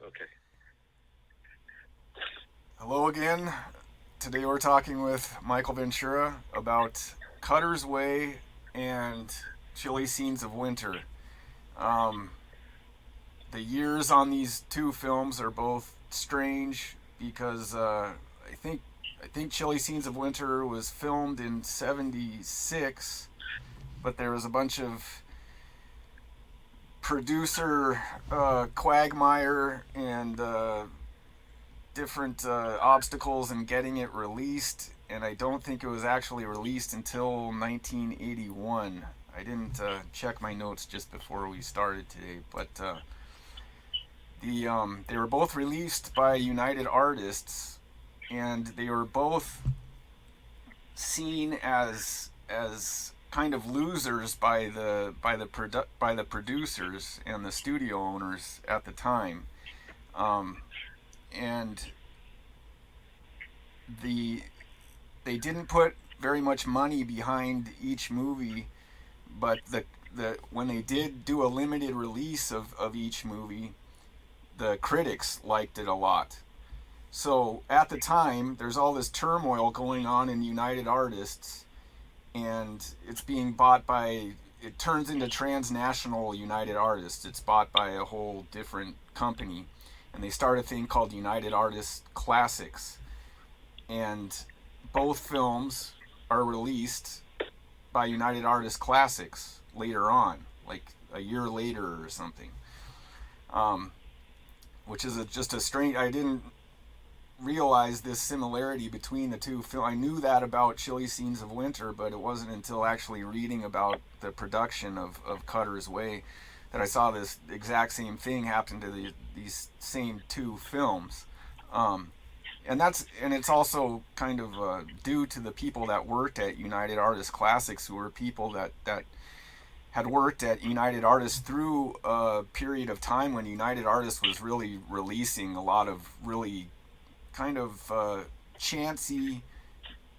Okay. Hello again. Today we're talking with Michael Ventura about Cutter's Way and Chilly Scenes of Winter. Um, the years on these two films are both strange because I think Chilly Scenes of Winter was filmed in '76, but there was a bunch of producer quagmire and different obstacles in getting it released, and I don't think it was actually released until 1981. I didn't check my notes just before we started today, but they were both released by United Artists, and they were both seen as kind of losers by the producers and the studio owners at the time, um, and the they didn't put very much money behind each movie, but the when they did do a limited release of each movie, the critics liked it a lot. So at the time, there's all this turmoil going on in United Artists, and it's being bought by. It turns into transnational United Artists. It's bought by a whole different company, and they start a thing called United Artists Classics, and both films are released by United Artists Classics later on, like a year later or something. Um, which is just a strange. I didn't realize this similarity between the two films. I knew that about Chilly Scenes of Winter, but it wasn't until actually reading about the production of Cutter's Way that I saw this exact same thing happen to these same two films. Um, and it's also kind of due to the people that worked at United Artists Classics, who were people that had worked at United Artists through a period of time when United Artists was really releasing a lot of really kind of chancy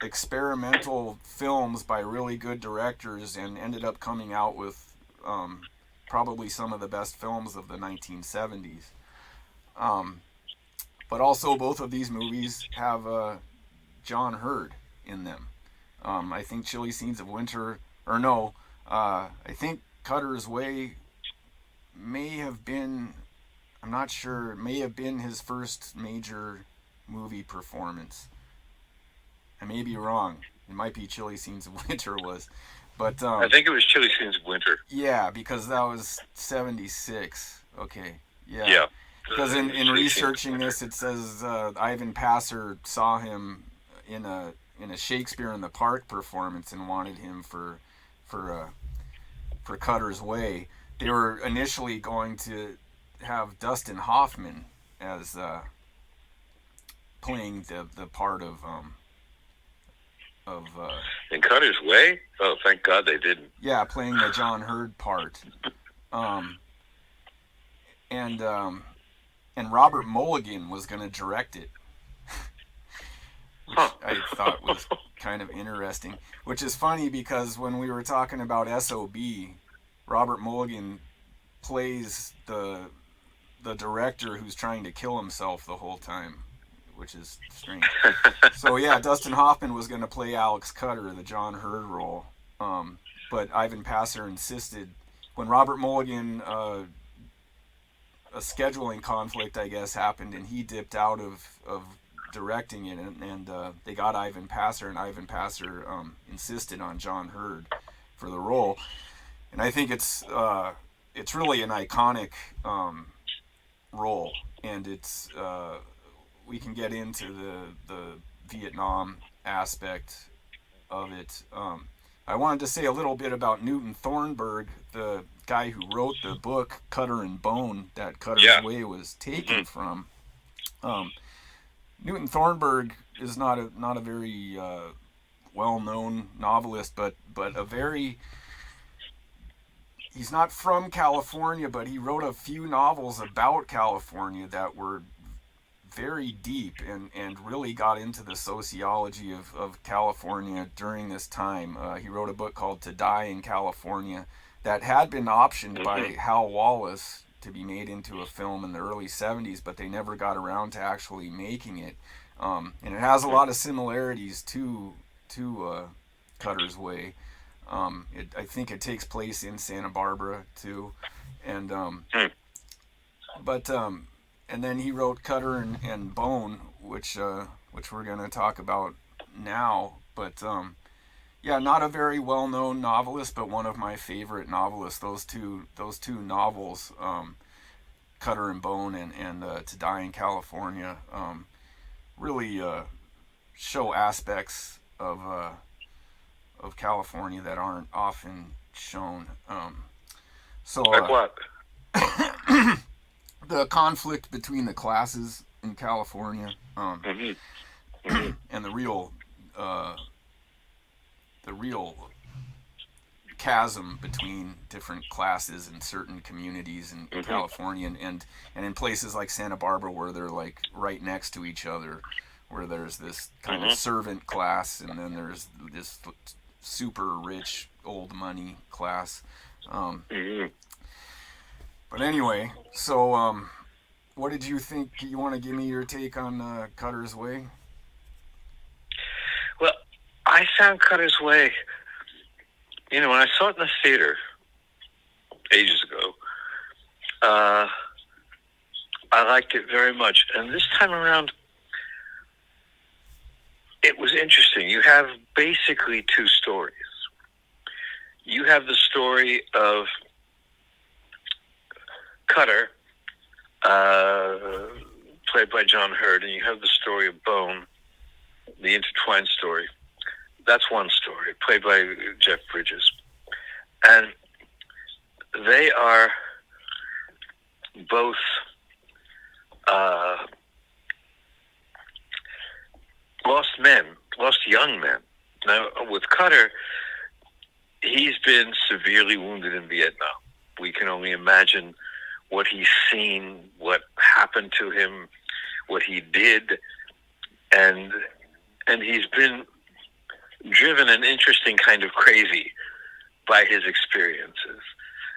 experimental films by really good directors, and ended up coming out with probably some of the best films of the 1970s. Um, but also, both of these movies have John Hurd in them. I think Chilly Scenes of Winter, or no, I think Cutter's Way may have been, I'm not sure, may have been his first major movie performance. I may be wrong. It might be Chilly Scenes of Winter was. But I think it was Chili Scenes of Winter. yeah, because that was '76. Okay, yeah. Yeah. Because in Chili Scenes of researching Winter. this, it says Ivan Passer saw him in a Shakespeare in the Park performance and wanted him for for Cutter's Way. They were initially going to have Dustin Hoffman as playing the part of In Cutter's Way? Oh, thank God they didn't. yeah, playing the John Hurd part. Um, and and Robert Mulligan was going to direct it, Huh. which I thought was kind of interesting. Which is funny because when we were talking about SOB, Robert Mulligan plays the director who's trying to kill himself the whole time, which is strange. So yeah, Dustin Hoffman was going to play Alex Cutter, the John Hurd role, but Ivan Passer insisted when Robert Mulligan a scheduling conflict, I guess, happened, and he dipped out of directing it, and they got Ivan Passer, and Ivan Passer insisted on John Hurd for the role, and I think it's really an iconic role, and it's we can get into the Vietnam aspect of it. I wanted to say a little bit about Newton Thornburg, the guy who wrote the book Cutter and Bone that Cutter's Yeah. Way was taken Mm-hmm. from. Um, Newton Thornburg is not a very well known novelist, but a very he's not from California, but he wrote a few novels about California that were very deep, and really got into the sociology of California during this time. He wrote a book called To Die in California that had been optioned by Mm-hmm. Hal Wallace to be made into a film in the early 70s, but they never got around to actually making it. And it has a lot of similarities to Cutter's Way. I think it takes place in Santa Barbara too, and but and then he wrote Cutter and Bone, which we're gonna talk about now. But yeah, not a very well known novelist, but one of my favorite novelists. Those two novels, Cutter and Bone and To Die in California, really show aspects of California that aren't often shown. So Like what? the conflict between the classes in California, and the real chasm between different classes in certain communities in California, and in places like Santa Barbara where they're like right next to each other, where there's this kind of servant class and then there's this super rich old money class. But anyway, so what did you think? You want to give me your take on Cutter's Way? Well, I found Cutter's Way. When I saw it in the theater ages ago, I liked it very much. And this time around, it was interesting. You have basically two stories. You have the story of Cutter, played by John Hurd, and you have the story of Bone, the intertwined story. That's one story, played by Jeff Bridges. And they are both lost young men. Now, with Cutter, he's been severely wounded in Vietnam. We can only imagine what he's seen, what happened to him, what he did, and he's been driven an interesting kind of crazy by his experiences.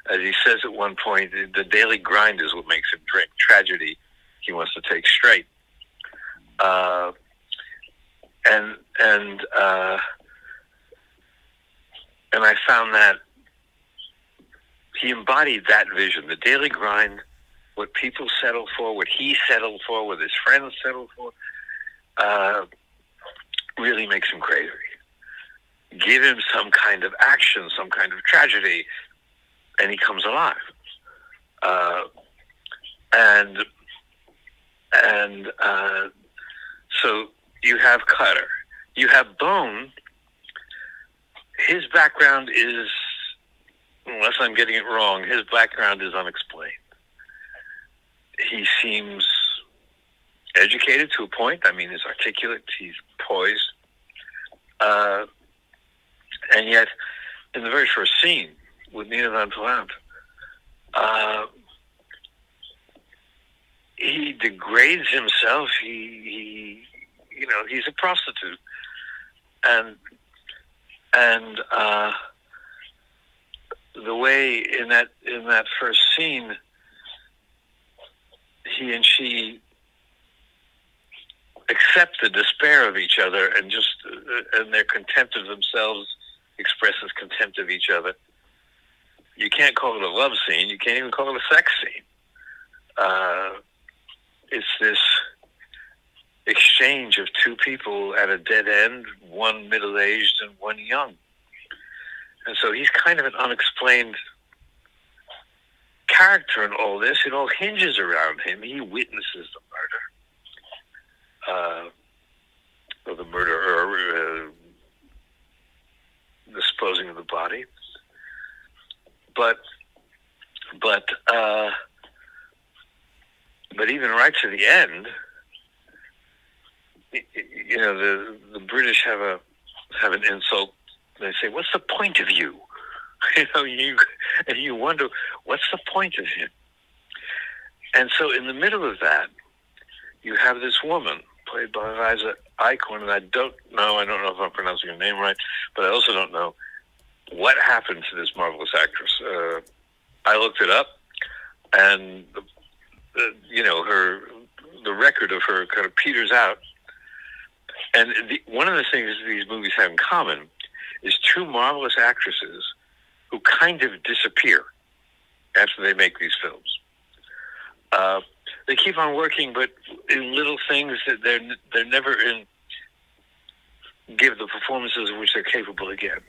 As he says at one point, the daily grind is what makes him drink. Tragedy, he wants to take straight. And I found that he embodied that vision, the daily grind, what people settle for, what he settled for, what his friends settled for, really makes him crazy. Give him some kind of action, some kind of tragedy, and he comes alive. So you have Cutter. You have Bone. His background is, unless I'm getting it wrong, his background is unexplained. He seems educated to a point. I mean, he's articulate. He's poised. And yet, in the very first scene with Nina Van Plant, he degrades himself. He's a prostitute, and the way in that first scene, he and she accept the despair of each other, and their contempt of themselves expresses contempt of each other. You can't call it a love scene. You can't even call it a sex scene. It's this exchange of two people at a dead end, one middle-aged and one young. And so he's kind of an unexplained character in all this. It all hinges around him. He witnesses the murder. Or the murderer disposing of the body. But even right to the end, the British have an insult. They say, "What's the point of you?" You wonder, what's the point of him? And so, in the middle of that, you have this woman played by Eliza Eichhorn, and I don't know if I'm pronouncing her name right, but I also don't know what happened to this marvelous actress. I looked it up. and the record of her kind of peters out. And one of the things these movies have in common is two marvelous actresses who kind of disappear after they make these films. They keep on working, but in little things that they're never in give the performances of which they're capable again.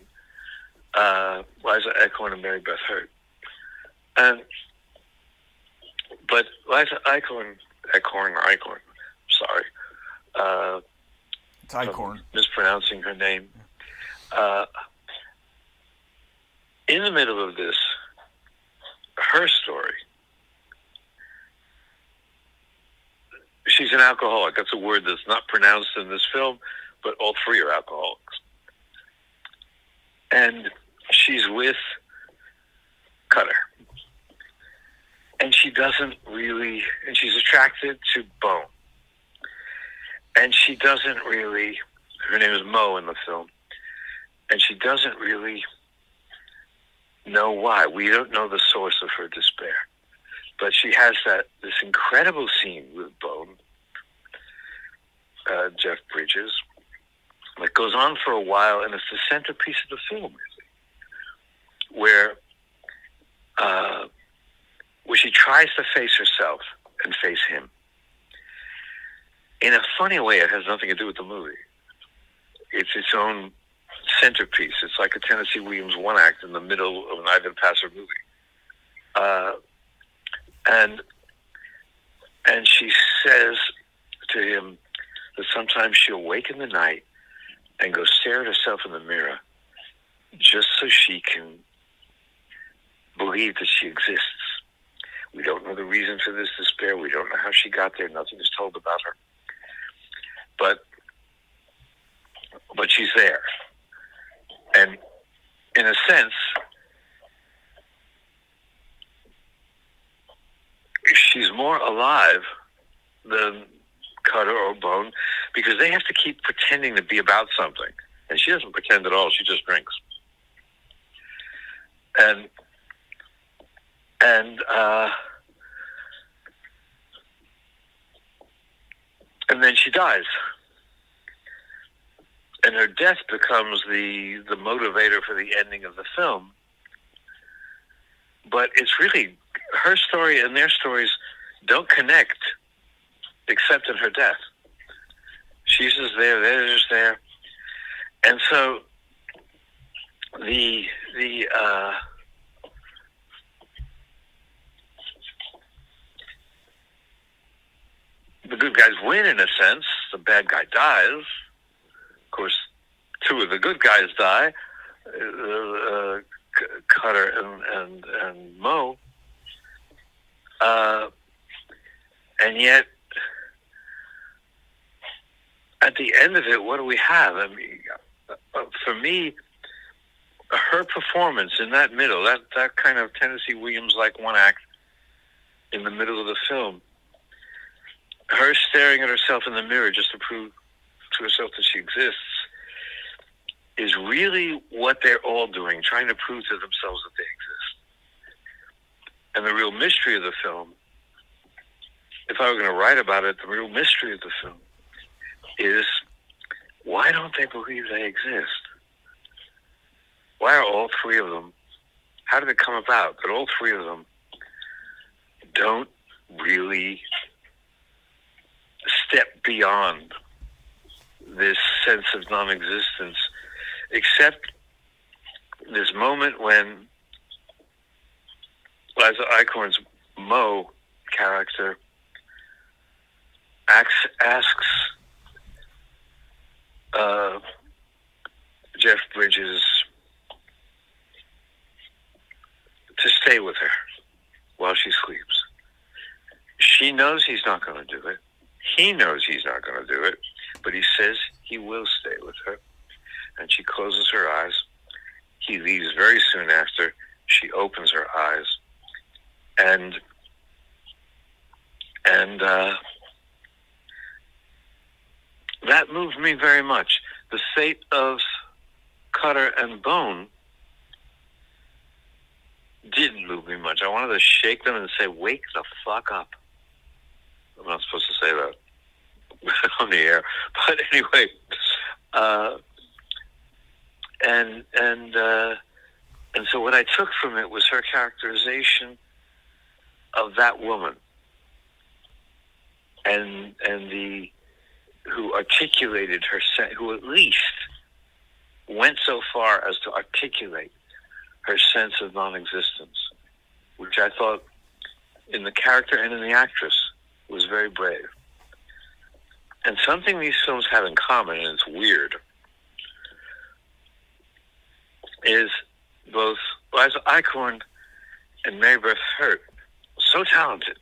Liza Eklund and Mary Beth Hurt. But Liza Eklund, sorry. It's Eichhorn. Mispronouncing her name. In the middle of this, her story, she's an alcoholic. That's a word that's not pronounced in this film, but all three are alcoholics. And she's with Cutter. And she doesn't really, and she's attracted to Bone. And she doesn't really, her name is Mo in the film, and she doesn't really know why. We don't know the source of her despair. But she has this incredible scene with Bone, Jeff Bridges, that goes on for a while, and it's the centerpiece of the film, really, where she tries to face herself and face him. In a funny way, it has nothing to do with the movie. It's its own centerpiece. It's like a Tennessee Williams one act in the middle of an Ivan Passer movie. And she says to him that sometimes she'll wake in the night and go stare at herself in the mirror just so she can believe that she exists. We don't know the reason for this despair. We don't know how she got there. Nothing is told about her. But she's there. And in a sense, she's more alive than Cutter or Bone because they have to keep pretending to be about something. And she doesn't pretend at all. She just drinks. And then she dies. And her death becomes the motivator for the ending of the film. But it's really, her story and their stories don't connect except in her death. She's just there, they're just there. And so the good guys win in a sense. The bad guy dies. Of course, two of the good guys die, Cutter and Mo. And yet, at the end of it, what do we have? I mean, for me, her performance in that middle, that kind of Tennessee Williams-like one act in the middle of the film, her staring at herself in the mirror just to prove to herself that she exists, is really what they're all doing, trying to prove to themselves that they exist. And the real mystery of the film, if I were going to write about it, the real mystery of the film is, why don't they believe they exist? Why are all three of them, how did it come about that all three of them don't really step beyond this sense of non-existence, except this moment when Liza Eichhorn's Mo character asks Jeff Bridges to stay with her while she sleeps. She knows he's not going to do it. He knows he's not going to do it, but he says he will stay with her. And she closes her eyes. He leaves very soon after. She opens her eyes. And that moved me very much. The fate of Cutter and Bone didn't move me much. I wanted to shake them and say, "Wake the fuck up." I'm not supposed to say that on the air, but anyway, uh, and and uh, and so what I took from it was her characterization of that woman, and the who articulated her, who at least went so far as to articulate her sense of non-existence, which I thought in the character and in the actress was very brave. And something these films have in common, and it's weird, is both Liza Eichhorn and Mary Beth Hurt, so talented,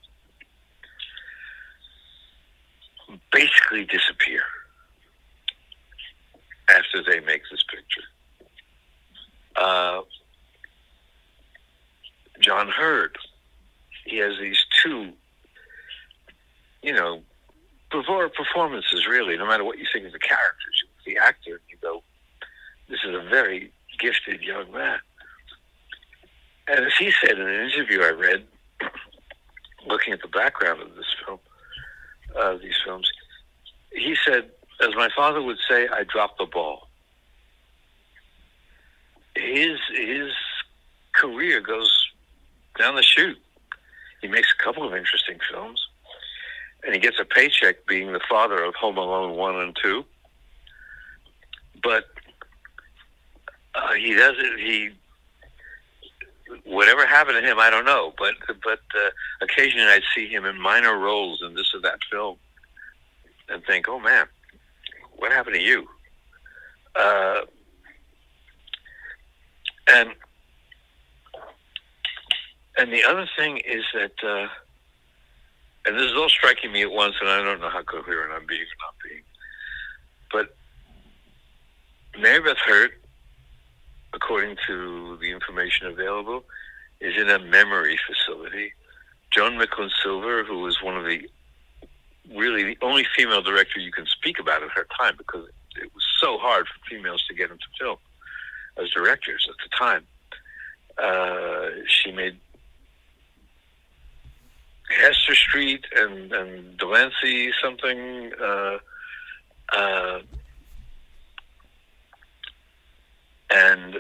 basically disappear after they make this picture. John Hurd, he has these two, performances, really, no matter what you think of the characters. The actor, you go, this is a very gifted young man. And as he said in an interview I read, looking at the background of this film, these films, he said, as my father would say, I dropped the ball. His career goes down the chute. He makes a couple of interesting films, and he gets a paycheck being the father of Home Alone 1 and 2. But he does it. Whatever happened to him, I don't know. But occasionally I'd see him in minor roles in this or that film, and think, oh man, what happened to you? And the other thing is that, and this is all striking me at once, and I don't know how coherent I'm being or not being, but Mary Beth Hurt, according to the information available, is in a memory facility. Joan Micklin Silver, who was one of the the only female director you can speak about at her time, because it was so hard for females to get into film as directors at the time. She made Hester Street and Delancey something. And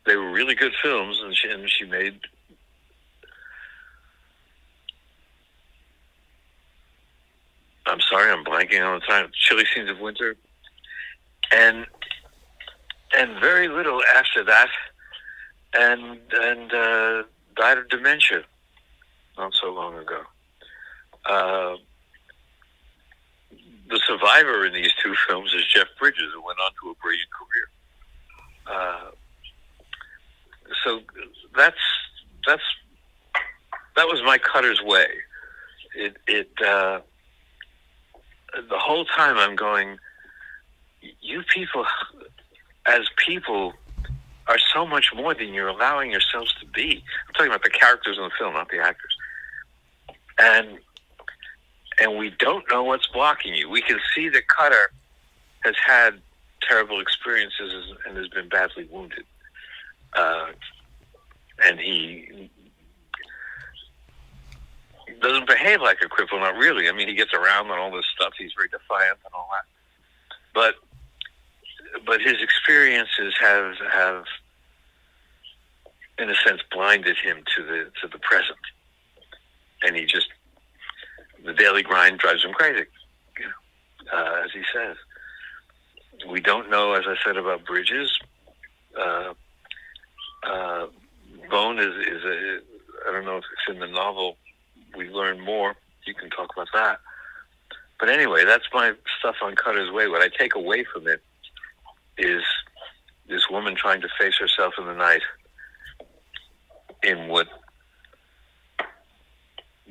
they were really good films, and she made I'm sorry, I'm blanking on the time. Chilly Scenes of Winter, and very little after that, and died of dementia not so long ago. The survivor in these two films is Jeff Bridges, who went on to a brilliant career. So that was my Cutter's way. The whole time I'm going, you people, as people, are so much more than you're allowing yourselves to be. I'm talking about the characters in the film, not the actors. And we don't know what's blocking you. We can see that Cutter has had terrible experiences and has been badly wounded. And he doesn't behave like a cripple, not really. I mean, he gets around on all this stuff. He's very defiant and all that. But his experiences have, in a sense, blinded him to the present. And the daily grind drives him crazy, as he says. We don't know, as I said, about Bridges. Bone is I don't know if it's in the novel. We learn more. You can talk about that. But anyway, that's my stuff on Cutter's Way. What I take away from it is this woman trying to face herself in the night in what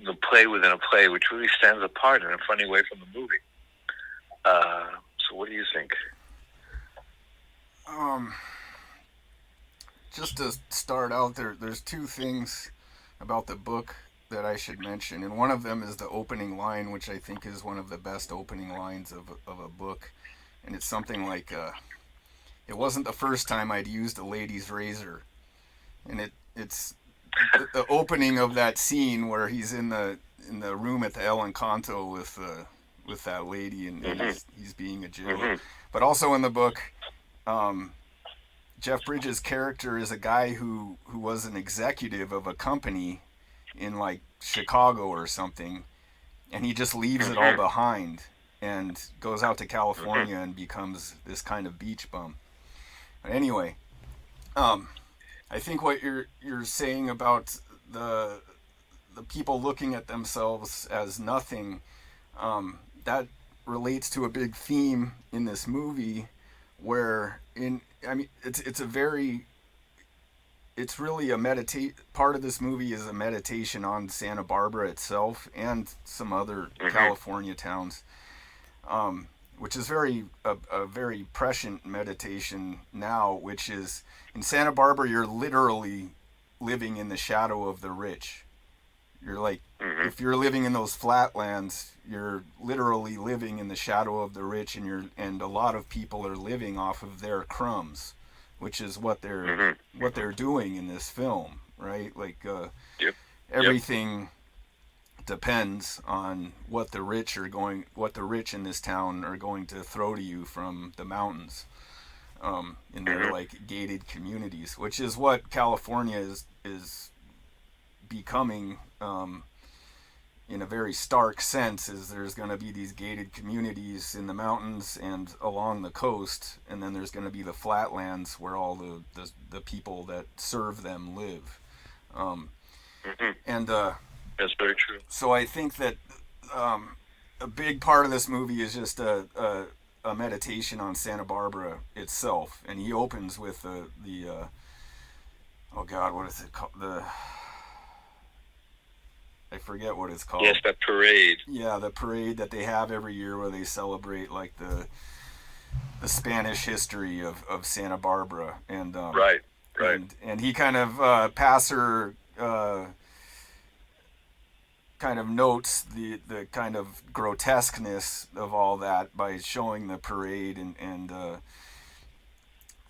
the play within a play, which really stands apart in a funny way from the movie. So what do you think? Just to start out, there's two things about the book that I should mention, and one of them is the opening line, which I think is one of the best opening lines of a book, and it's something like, it wasn't the first time I'd used a lady's razor, and it's the opening of that scene where he's in the room at the El Encanto with that lady, and Hmm. he's being a Jill. Hmm. But also in the book, um, Jeff Bridges' character is a guy who was an executive of a company in like Chicago or something, and he just leaves it all Hmm. behind and goes out to Hmm. California and becomes this kind of beach bum. But anyway, um, I think what you're saying about the the people looking at themselves as nothing, that relates to a big theme in this movie, where in I mean it's a very it's really a meditate part of this movie is a meditation on Santa Barbara itself and some other Hmm. California towns, which is a very prescient meditation now, which is in Santa Barbara you're literally living in the shadow of the rich. You're like, Hmm. if you're living in those flatlands, you're literally living in the shadow of the rich, and a lot of people are living off of their crumbs, which is Hmm. what Hmm. they're doing in this film, right? Like Yep. Yep. everything depends on what the rich in this town are going to throw to you from the mountains, in their Hmm. like gated communities, which is what California is becoming, in a very stark sense. Is there's going to be these gated communities in the mountains and along the coast, and then there's going to be the flatlands where all the people that serve them live. um, Hmm. and That's very true. so I think that, um, a big part of this movie is just a meditation on Santa Barbara itself, and he opens with the oh god, what is it called, the I forget what it's Yes, called. that parade. Yeah, the parade that they have every year where they celebrate like the Spanish history of Santa Barbara, Right. Right. and he kind of passer kind of notes the kind of grotesqueness of all that by showing the parade, and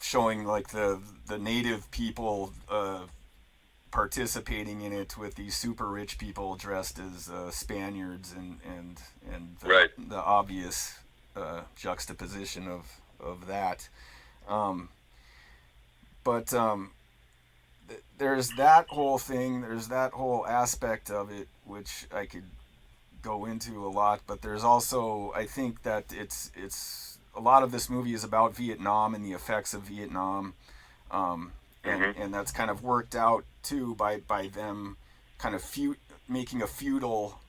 showing like the native people participating in it with these super rich people dressed as Spaniards, and Right. the obvious juxtaposition of that. Um, but there's that whole thing. There's that whole aspect of it, which I could go into a lot. But there's also, I think that it's a lot of this movie is about Vietnam and the effects of Vietnam, um, Hmm. and that's kind of worked out too by them kind of making a feudal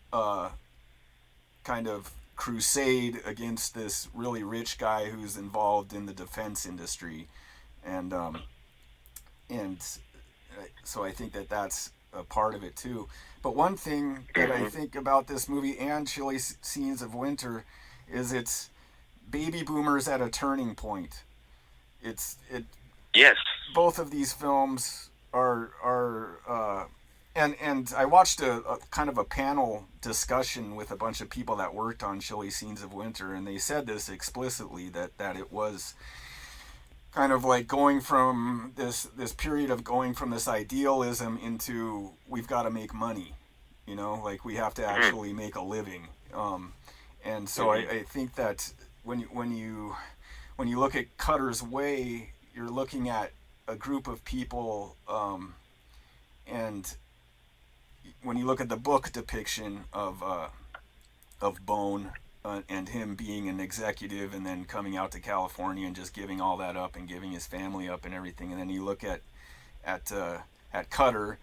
kind of crusade against this really rich guy who's involved in the defense industry, and and so I think that that's a part of it too. But one thing that I Hmm. think about this movie and Chilly Scenes of Winter is it's baby boomers at a turning point. It Yes. both of these films are and I watched a kind of a panel discussion with a bunch of people that worked on Chilly Scenes of Winter, and they said this explicitly, that it was kind of like going from this period of going from this idealism into we've got to make money, like we have to Hmm. actually make a living. And so Hmm. I think that when you look at Cutter's Way, you're looking at a group of people, and when you look at the book depiction of Bone, and him being an executive and then coming out to California and just giving all that up and giving his family up and everything, and then you look at at Cutter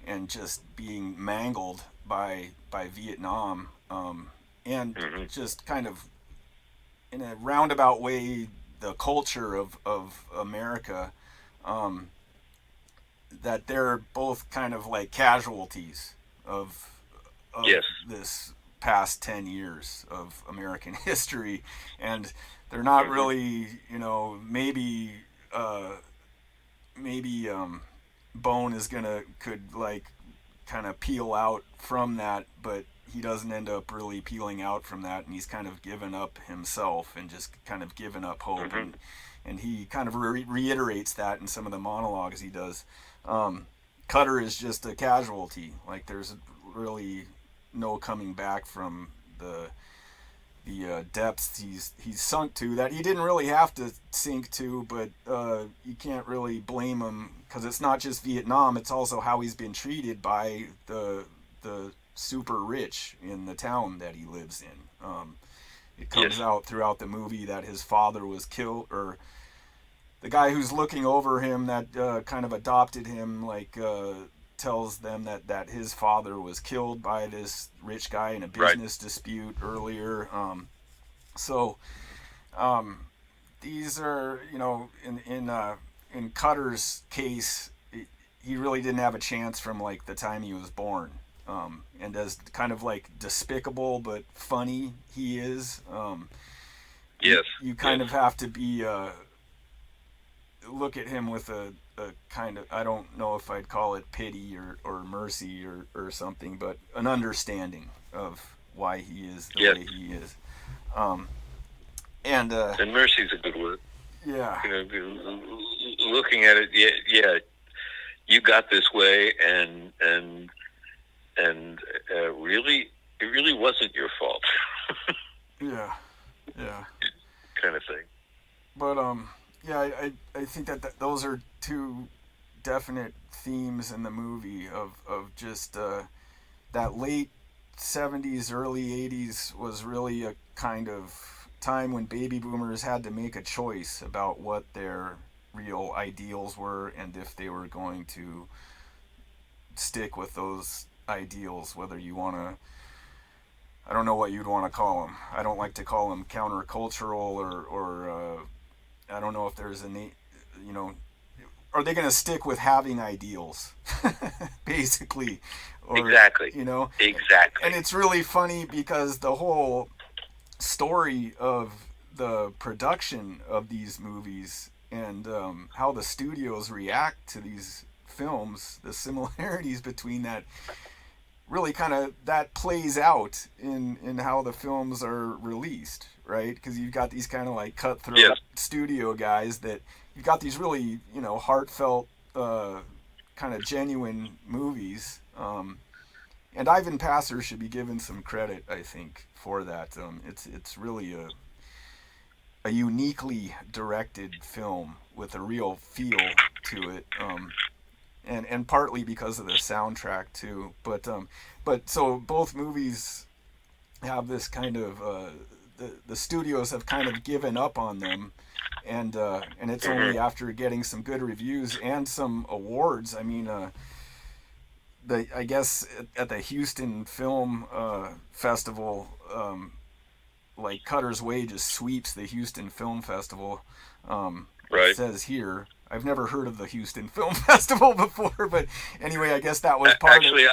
and just being mangled by Vietnam, and Hmm. just kind of in a roundabout way the culture of America, um, that they're both kind of like casualties of of Yes. this past 10 years of American history, and they're not Hmm. really, uh, maybe Bone is gonna could like kind of peel out from that, but he doesn't end up really peeling out from that, and he's kind of given up himself and just kind of given up hope, Hmm. and he kind of reiterates that in some of the monologues he does. Um, Cutter is just a casualty. Like there's really no coming back from the depths he's sunk to, that he didn't really have to sink to, but you can't really blame him, because it's not just Vietnam, it's also how he's been treated by the super rich in the town that he lives in. It comes Yes. out throughout the movie that his father was killed, or the guy who's looking over him that kind of adopted him, like tells them that his father was killed by this rich guy in a Right. business dispute earlier. So um, these are, in Cutter's case, he really didn't have a chance from like the time he was born. And as kind of like despicable but funny he is, you Yes. you Yes. kind of have to be look at him with a kind of, I don't know if I'd call it pity or mercy or something, but an understanding of why he is the Yes. way he is. Um, and And mercy's a good word. yeah, Looking at it, yeah, yeah, you got this way, and really, it really wasn't your fault, yeah, yeah. kind of thing. But yeah, I think that those are two definite themes in the movie of just that late 70s, early 80s was really a kind of time when baby boomers had to make a choice about what their real ideals were, and if they were going to stick with those ideals, whether you want to, I don't know what you'd want to call them. I don't like to call them countercultural, or I don't know if there's a, you know, are they going to stick with having ideals, basically, or Exactly. you know, Exactly. and it's really funny because the whole story of the production of these movies, and how the studios react to these films, the similarities between that, really kind of that plays out in how the films are released, right? Because you've got these kind of like cutthroat Yes. studio guys that, you've got these really, heartfelt, kind of genuine movies. And Ivan Passer should be given some credit, I think, for that. It's really a uniquely directed film with a real feel to it. And partly because of the soundtrack too. But so both movies have this kind of, the studios have kind of given up on them, and it's only Mm-hmm. after getting some good reviews and some awards. I mean, I guess at the Houston Film Festival, like Cutter's Way just sweeps the Houston Film Festival. It Right. says here. I've never heard of the Houston Film Festival before, but anyway, I guess that was part of. Actually,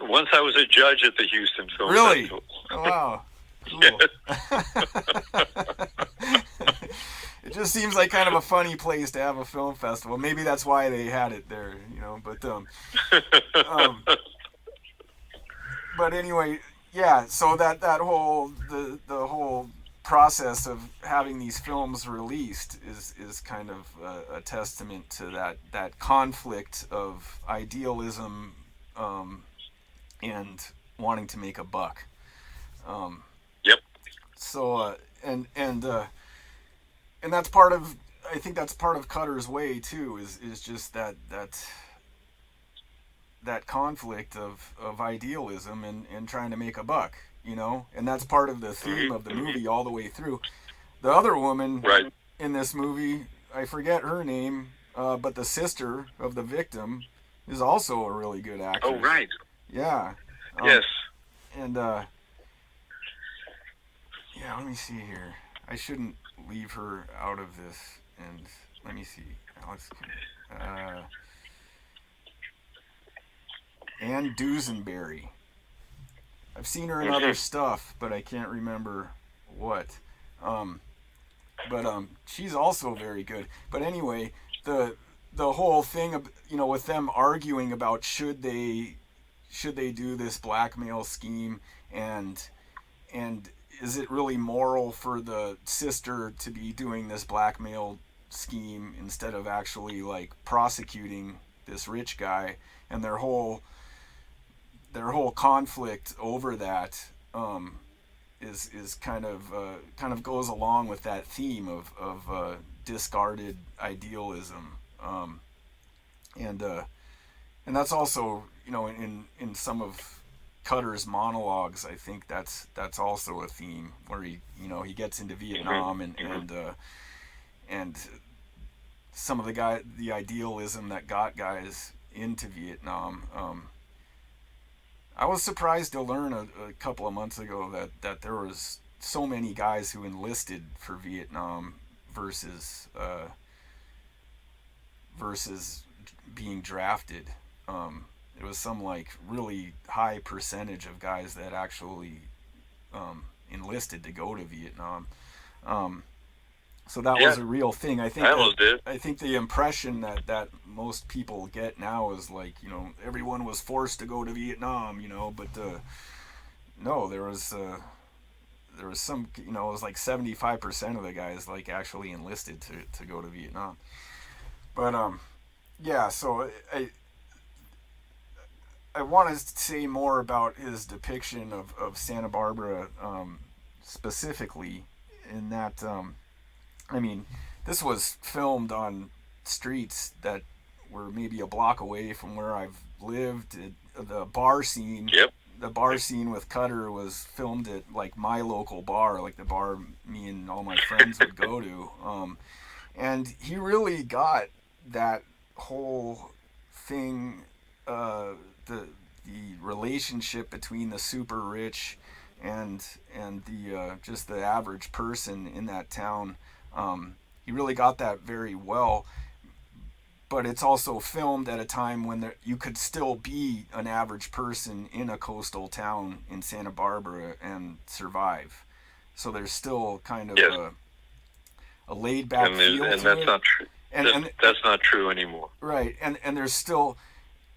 once I was a judge at the Houston Film Really? Festival. Oh, wow. Cool. Yes. It just seems like kind of a funny place to have a film festival. Maybe that's why they had it there, But um, but anyway, yeah. So that whole the whole process of having these films released is kind of a testament to that conflict of idealism, and wanting to make a buck. Um, Yep. so and that's part of, I think that's part of Cutter's way too, is just that conflict of idealism and trying to make a buck, and that's part of the theme of the Mm-hmm. movie all the way through. The other woman Right. in this movie, I forget her name, but the sister of the victim is also a really good Oh, actress. right. Yeah. Yes. And yeah, let me see here. I shouldn't leave her out of this. And let me see. Alex, Ann Dusenberry. I've seen her in other Mm-hmm. stuff, but I can't remember what. Um, but she's also very good. But anyway, the whole thing of, with them arguing about should they do this blackmail scheme, and is it really moral for the sister to be doing this blackmail scheme instead of actually like prosecuting this rich guy, and their whole conflict over that is kind of goes along with that theme of discarded idealism, and and that's also, in some of Cutter's monologues, I think that's also a theme where he gets into Vietnam, and some of the idealism that got guys into Vietnam. I was surprised to learn a couple of months ago that there was so many guys who enlisted for Vietnam versus versus being drafted. It was some like really high percentage of guys that actually enlisted to go to Vietnam. So that was a real thing. I think the impression that most people get now is like, everyone was forced to go to Vietnam, but no, there was some, it was like 75% of the guys like actually enlisted to go to Vietnam. But yeah, so I want to say more about his depiction of Santa Barbara, specifically, in that, I mean, this was filmed on streets that were maybe a block away from where I've lived. The bar scene, Yep. The bar scene with Cutter was filmed at like my local bar, like the bar me and all my friends would go to. And he really got that whole thing, the relationship between the super rich and the just the average person in that town. He really got that very well, but it's also filmed at a time when you could still be an average person in a coastal town in Santa Barbara and survive. So there's still kind of a laid back feel and to that's it. not true. That's not true anymore. Right, and there's still,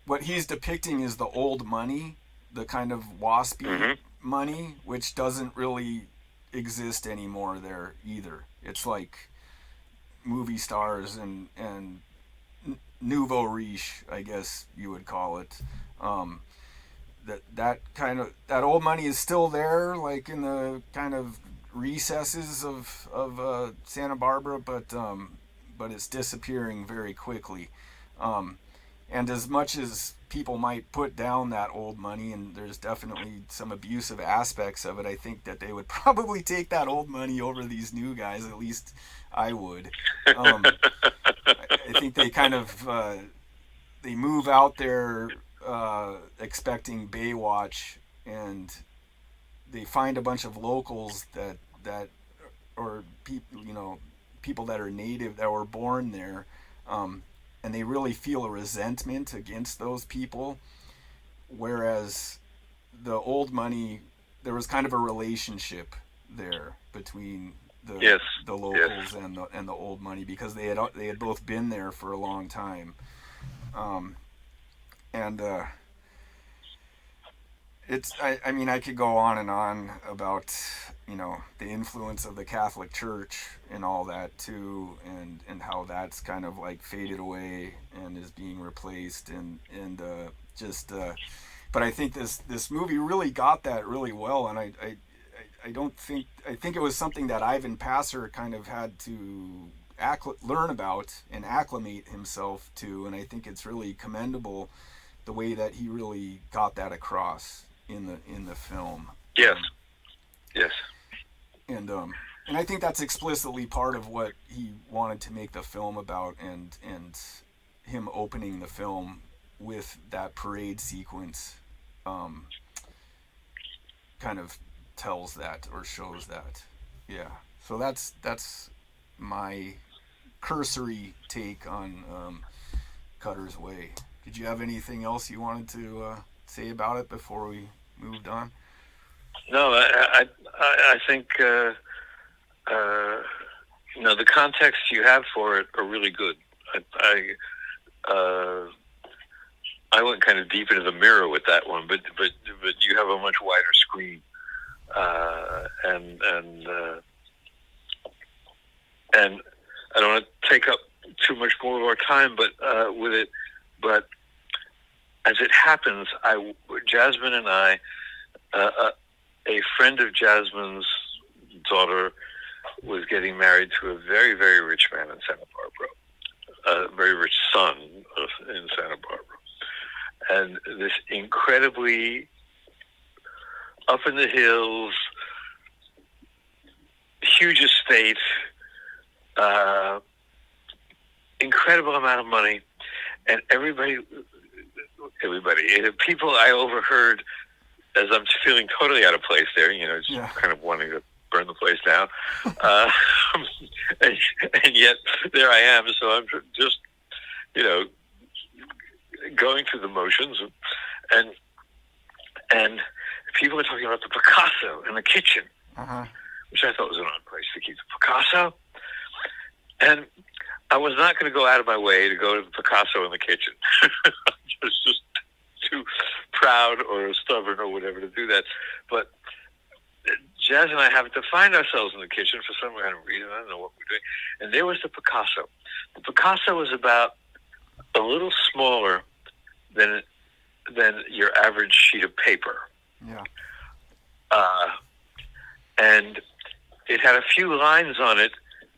what he's depicting is the old money, the kind of waspy money, which doesn't really exist anymore there either. It's like movie stars and nouveau riche, I guess you would call it. That old money is still there, like in the kind of recesses of Santa Barbara, but it's disappearing very quickly. And as much as people might put down that old money, and there's definitely some abusive aspects of it, I think that they would probably take that old money over these new guys. At least I would. I think they kind of they move out there expecting Baywatch, and they find a bunch of locals or people that are native, that were born there. And they really feel a resentment against those people, whereas the old money, there was kind of a relationship there between the locals and the old money, because they had both been there for a long time, and I mean, I could go on and on about the influence of the Catholic Church and all that too, and how that's kind of like faded away and is being replaced, and just but I think this movie really got that really well, and I think it was something that Ivan Passer kind of had to learn about and acclimate himself to, and I think it's really commendable the way that he really got that across in the film. Yes. Yes. And I think that's explicitly part of what he wanted to make the film about, and him opening the film with that parade sequence kind of tells that, or shows that. Yeah. So that's my cursory take on Cutter's Way. Did you have anything else you wanted to say about it before we moved on? No, I think the context you have for it are really good. I went kind of deep into the mirror with that one, but you have a much wider screen, and I don't want to take up too much more of our time, but with it But as it happens, Jasmine and I, a friend of Jasmine's daughter was getting married to a very, very rich man in Santa Barbara, a very rich son in Santa Barbara. And this incredibly up in the hills, huge estate, incredible amount of money, and everybody, people I overheard as I'm feeling totally out of place there, just kind of wanting to burn the place down. And yet there I am, so I'm just, going through the motions, and people are talking about the Picasso in the kitchen, which I thought was an odd place to keep the Picasso. And I was not going to go out of my way to go to the Picasso in the kitchen. I was just too proud or stubborn or whatever to do that. But Jazz and I happened to find ourselves in the kitchen for some kind of reason. I don't know what we're doing. And there was the Picasso. The Picasso was about a little smaller than your average sheet of paper. Yeah. And it had a few lines on it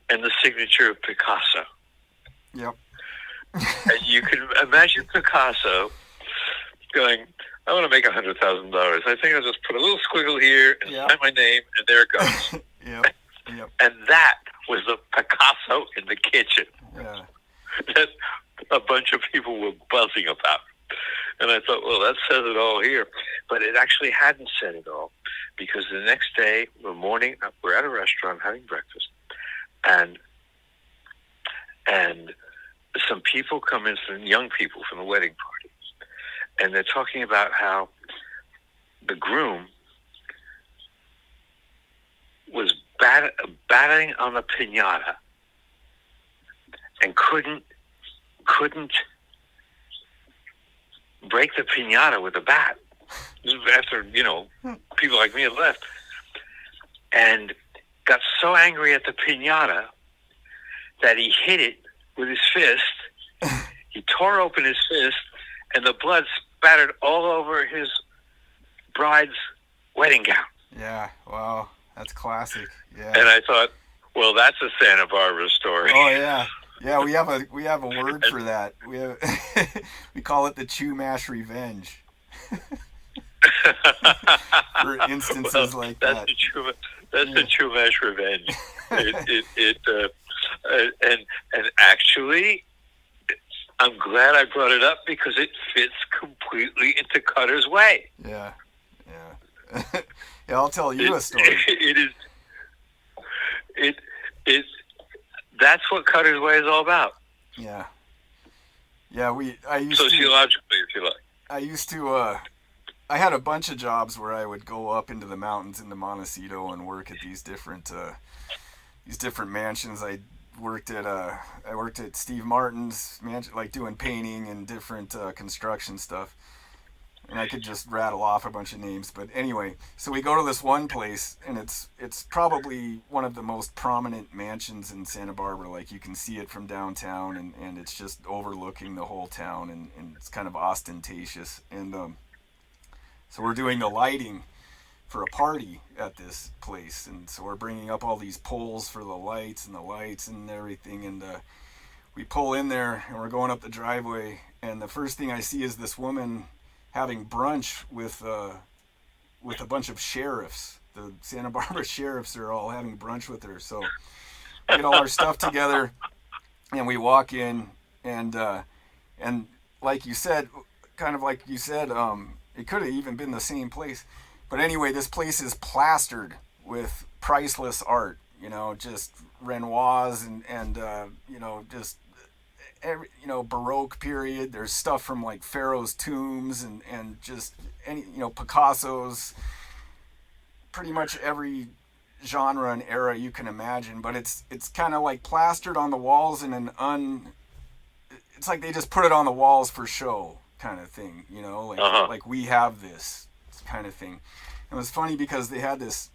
and the signature of Picasso. Yep. And you can imagine Picasso going, I want to make $100,000. I think I'll just put a little squiggle here and sign my name, and there it goes. Yep. And that was the Picasso in the kitchen. Yeah. That a bunch of people were buzzing about. And I thought, well, that says it all here. But it actually hadn't said it all, because the next day, the morning, we're at a restaurant having breakfast, and some people come in, some young people from the wedding party, and they're talking about how the groom was batting on the piñata and couldn't break the piñata with a bat. This was after, people like me had left. And got so angry at the piñata that he hit it with his fist. He tore open his fist, and the blood spattered all over his bride's wedding gown. Yeah, wow. That's classic. Yeah. And I thought, well, that's a Santa Barbara story. Oh yeah. Yeah, we have a word for that. We call it the Chumash revenge. For instances like that. That's the Chumash revenge. And actually, I'm glad I brought it up because it fits completely into Cutter's way. Yeah. Yeah, I'll tell you a story. That's what Cutter's way is all about. Yeah. Yeah, I used sociologically, if you like. I used to I had a bunch of jobs where I would go up into the mountains into Montecito and work at these different mansions. I worked at Steve Martin's mansion, like doing painting and different construction stuff. And I could just rattle off a bunch of names, but anyway, so we go to this one place, and it's probably one of the most prominent mansions in Santa Barbara. Like, you can see it from downtown, and it's just overlooking the whole town, and it's kind of ostentatious. And so we're doing the lighting for a party at this place, and so we're bringing up all these poles for the lights and everything, and we pull in there, and we're going up the driveway, and the first thing I see is this woman having brunch with a bunch of sheriffs. The Santa Barbara sheriffs are all having brunch with her. So we get all our stuff together, and we walk in, and like you said, it could have even been the same place. But anyway, this place is plastered with priceless art. Just Renoirs and just Baroque period. There's stuff from like Pharaoh's tombs and just any, Picasso's, pretty much every genre and era you can imagine. But it's kind of like plastered on the walls in it's like they just put it on the walls for show kind of thing, like we have this kind of thing. It was funny because they had this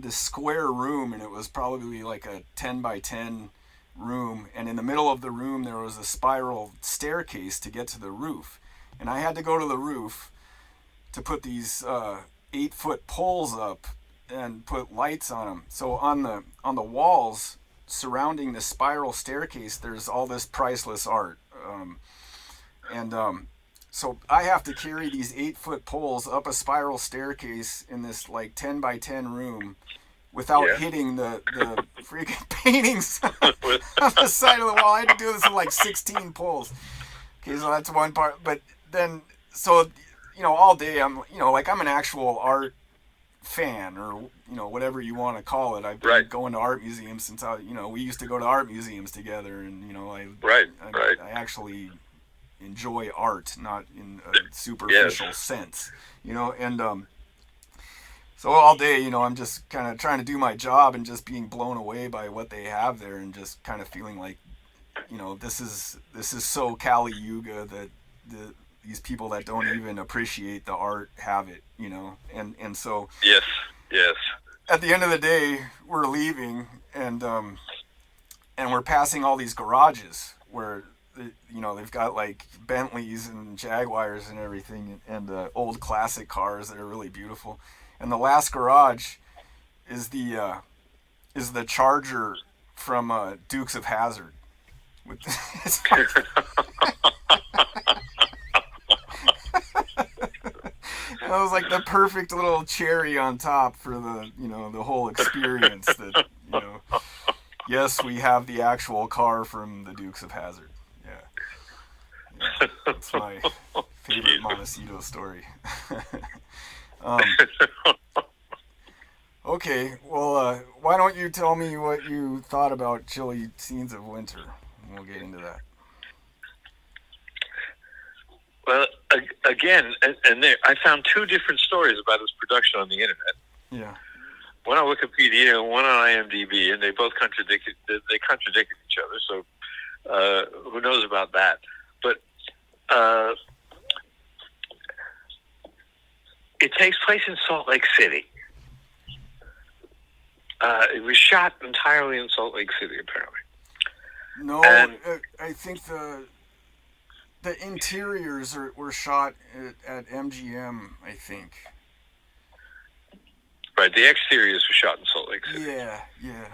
square room, and it was probably like a 10 by 10 room, and in the middle of the room there was a spiral staircase to get to the roof, and I had to go to the roof to put these 8-foot poles up and put lights on them. So on the walls surrounding the spiral staircase, there's all this priceless art, and so I have to carry these 8-foot poles up a spiral staircase in this like 10 by 10 room without Yeah. hitting the freaking paintings on the side of the wall. I had to do this with like 16 poles. Okay, so that's one part. But then, so, all day I'm, like I'm an actual art fan, or, whatever you want to call it. I've been Right. going to art museums since we used to go to art museums together, and, Right. I actually enjoy art, not in a superficial sense, and so all day, I'm just kind of trying to do my job and just being blown away by what they have there, and just kind of feeling like, this is so Kali Yuga that these people that don't even appreciate the art have it, and so Yes. Yes. at the end of the day, we're leaving, and we're passing all these garages where they've got like Bentleys and Jaguars and everything, and old classic cars that are really beautiful. And the last garage is the Charger from Dukes of Hazzard. That was like the perfect little cherry on top for the whole experience. That yes, we have the actual car from the Dukes of Hazzard. Yeah, that's my favorite Montecito story. Okay, well, why don't you tell me what you thought about Chilly Scenes of Winter, and we'll get into that. Well, again, and there, I found two different stories about his production on the internet. Yeah. One on Wikipedia and one on IMDb, and they both contradicted each other. So who knows about that? But it takes place in Salt Lake City. It was shot entirely in Salt Lake City, apparently. No, and, I think the interiors were shot at MGM, I think. Right, the exteriors were shot in Salt Lake City. Yeah.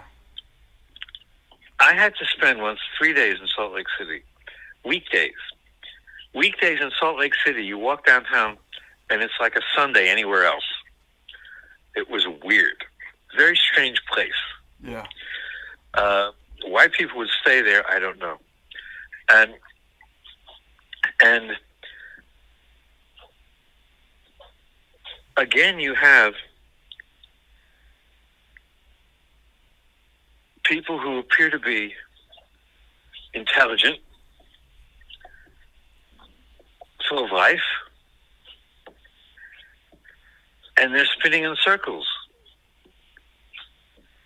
I had to spend once 3 days in Salt Lake City. Weekdays in Salt Lake City, you walk downtown, and it's like a Sunday anywhere else. It was weird. Very strange place. Yeah. Why people would stay there, I don't know. And again, you have people who appear to be intelligent, full of life, and they're spinning in circles.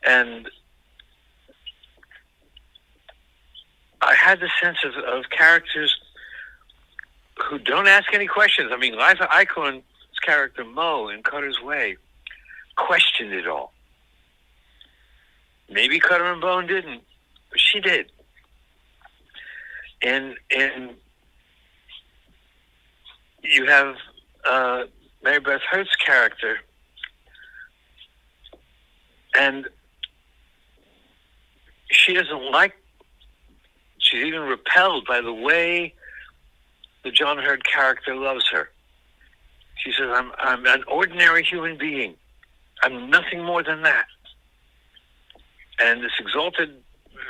And I had the sense of characters who don't ask any questions. I mean, Liza Eichhorn's character, Mo, in Cutter's Way, questioned it all. Maybe Cutter and Bone didn't, but she did. And you have Mary Beth Hurt's character, and she doesn't like, she's even repelled by the way the John Hurt character loves her. She says, I'm an ordinary human being. I'm nothing more than that. And this exalted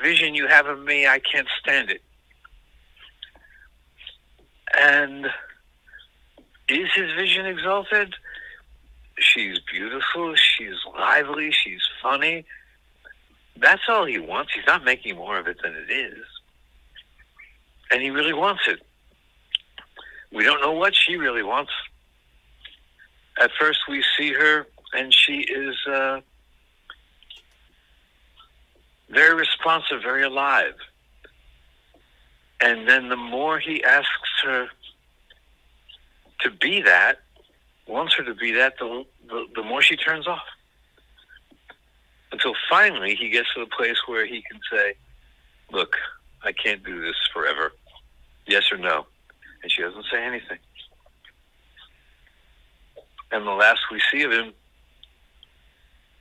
vision you have of me, I can't stand it. And is his vision exalted? She's beautiful, she's lively, she's funny. That's all he wants. He's not making more of it than it is. And he really wants it. We don't know what she really wants. At first we see her, and she is very responsive, very alive. And then the more he asks her to be that, wants her to be that, the more she turns off. Until finally he gets to the place where he can say, look, I can't do this forever. Yes or no? And she doesn't say anything. And the last we see of him,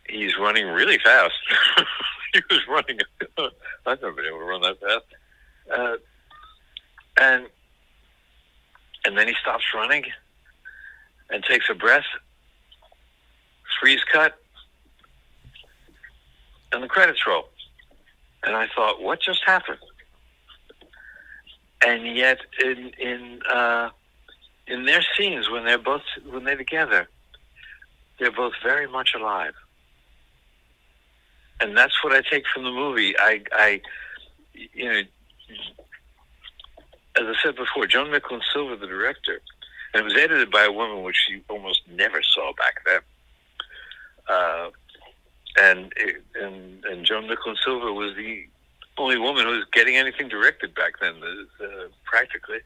he's running really fast. He was running. I've never been able to run that fast. Uh, and then he stops running and takes a breath, freeze cut, and the credits roll. And I thought, what just happened? And yet, in their scenes when they're together, they're both very much alive. And that's what I take from the movie. I you know, as I said before, Joan Micklin Silver, the director, and it was edited by a woman which you almost never saw back then. And Joan Micklin Silver was the only woman who was getting anything directed back then, practically.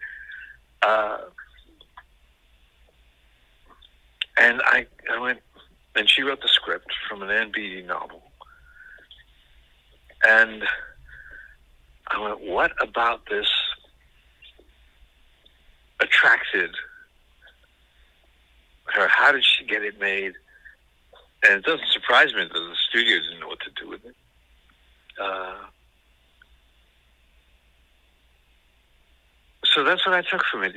And I went, and she wrote the script from an Ann Beattie novel. And I went, what about this attracted her? How did she get it made? And it doesn't surprise me that the studio didn't know what to do with it. So that's what I took from it.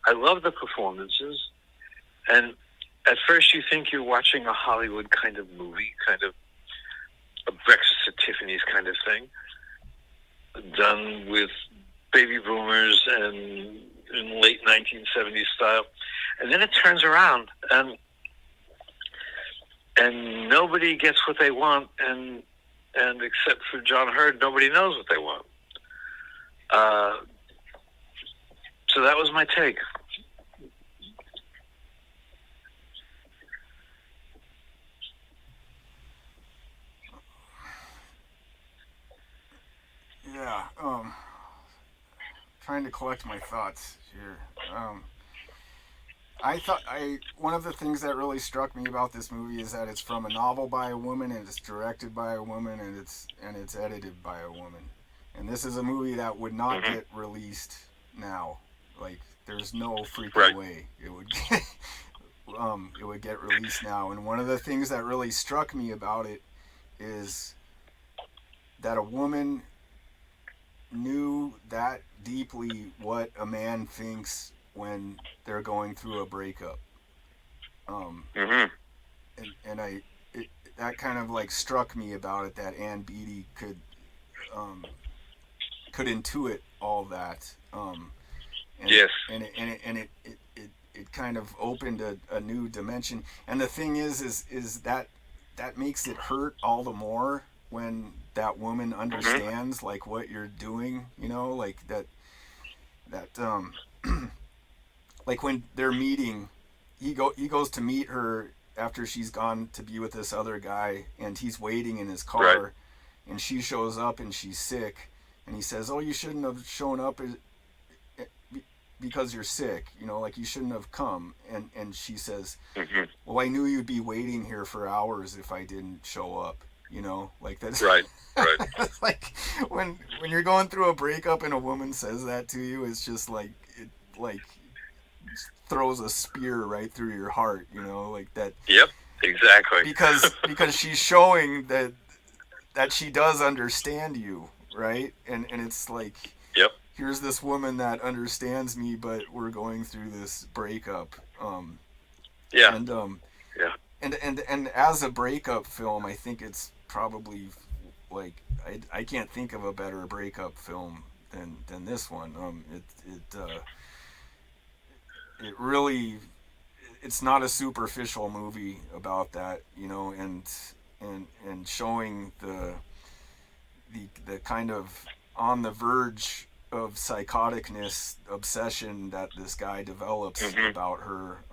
I love the performances, and at first you think you're watching a Hollywood kind of movie, kind of a Breakfast at Tiffany's kind of thing, done with baby boomers and in late 1970s style. And then it turns around, and nobody gets what they want, and except for John Hurd, nobody knows what they want. So that was my take. Yeah, trying to collect my thoughts here. One of the things that really struck me about this movie is that it's from a novel by a woman, and it's directed by a woman, and it's edited by a woman. And this is a movie that would not get released now. Like, there's no freaking way it would get released now. And one of the things that really struck me about it is that a woman knew that deeply what a man thinks when they're going through a breakup. That kind of like struck me about it, that Ann Beattie could intuit all that. Yes. And it kind of opened a new dimension. And the thing is that makes it hurt all the more when that woman understands like what you're doing, like that like when they're meeting, he goes to meet her after she's gone to be with this other guy, and he's waiting in his car, and she shows up and she's sick, and he says, "Oh, you shouldn't have shown up because you're sick, like you shouldn't have come." And she says, "Well, I knew you'd be waiting here for hours if I didn't show up." Like that's right. Like when you're going through a breakup and a woman says that to you, it's just like it throws a spear right through your heart, like that. Yep, exactly. Because she's showing that she does understand you, right? And it's like, yep, here's this woman that understands me, but we're going through this breakup. Yeah. And as a breakup film, I think it's probably like I can't think of a better breakup film than this one. It really, it's not a superficial movie about that, and showing the kind of on the verge of psychoticness obsession that this guy develops about her,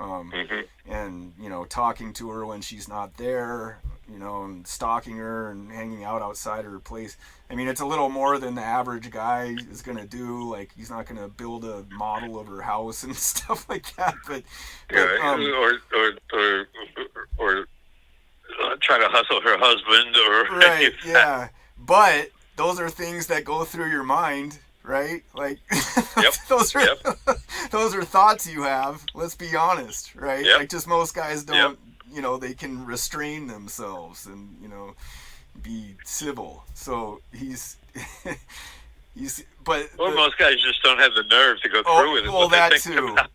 and talking to her when she's not there, and stalking her and hanging out outside her place. I mean, it's a little more than the average guy is gonna do. Like, he's not gonna build a model of her house and stuff like that. But or try to hustle her husband, or right, yeah. But those are things that go through your mind, right? Like Yep. those are Yep. those are thoughts you have. Let's be honest, right? Yep. Like just most guys Yep. don't, they can restrain themselves and be civil. So he's but Well, most guys just don't have the nerve to go oh through with it. well What they that think too. about.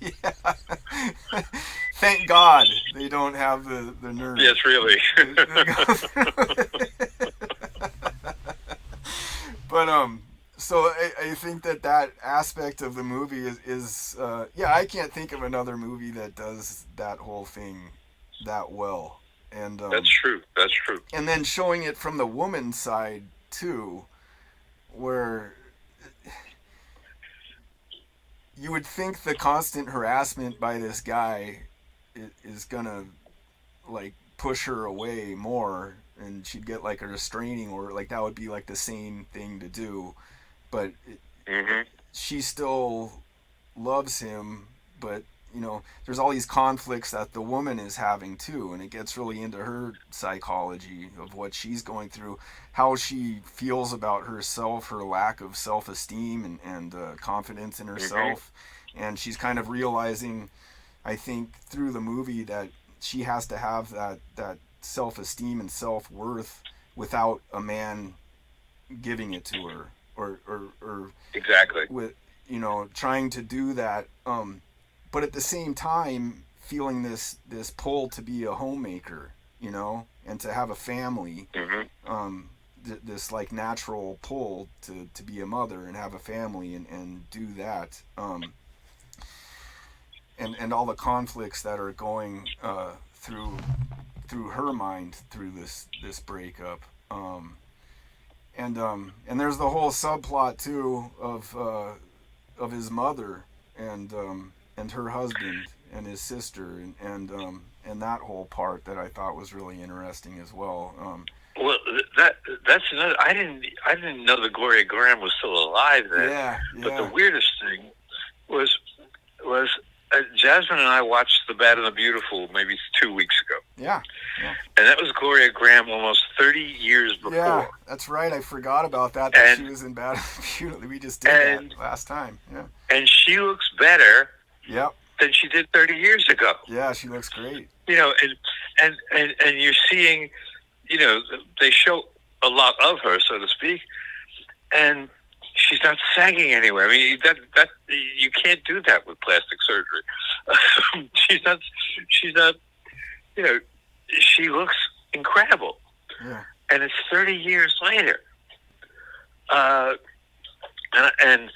Yeah. Thank God they don't have the nerve. Yes, really. But so I think that aspect of the movie is yeah, I can't think of another movie that does that whole thing that well. And That's true. That's true. and then showing it from the woman's side too, where you would think the constant harassment by this guy is gonna like push her away more, and she'd get like a restraining order. Like that would be like the sane thing to do, but Hmm. she still loves him. But there's all these conflicts that the woman is having too, and it gets really into her psychology of what she's going through, how she feels about herself, her lack of self-esteem and confidence in Hmm. herself. And she's kind of realizing, I think, through the movie that she has to have that self-esteem and self-worth without a man giving it to her, or Exactly. with trying to do that, but at the same time feeling this pull to be a homemaker, and to have a family, Hmm. this like natural pull to be a mother and have a family and do that, and all the conflicts that are going through her mind through this breakup. And there's the whole subplot too of his mother and her husband and his sister, and that whole part that I thought was really interesting as well. Well, that's another. I didn't know that Gloria Graham was still alive then. Yeah, But the yeah, weirdest thing was Jasmine and I watched The Bad and the Beautiful maybe 2 weeks ago, yeah, yeah, and that was Gloria Graham almost 30 years yeah. before. That's right. I forgot about that. She And was in Bad and Beautiful. We just did and that last time. Yeah. and she looks better Yep. than she did 30 years ago. Yeah, she looks great. And you're seeing, they show a lot of her, so to speak, and she's not sagging anywhere. I mean, that you can't do that with plastic surgery. she's not. She's not. You know, she looks incredible, Yeah. and it's 30 years later. Uh, and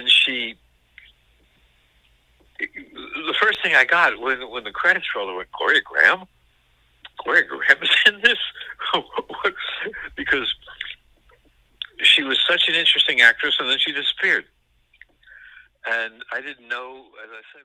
she. The first thing I got when the credits rolled, I went, Gloria Graham. Gloria Graham is in this, because she was such an interesting actress, and then she disappeared. And I didn't know, as I said.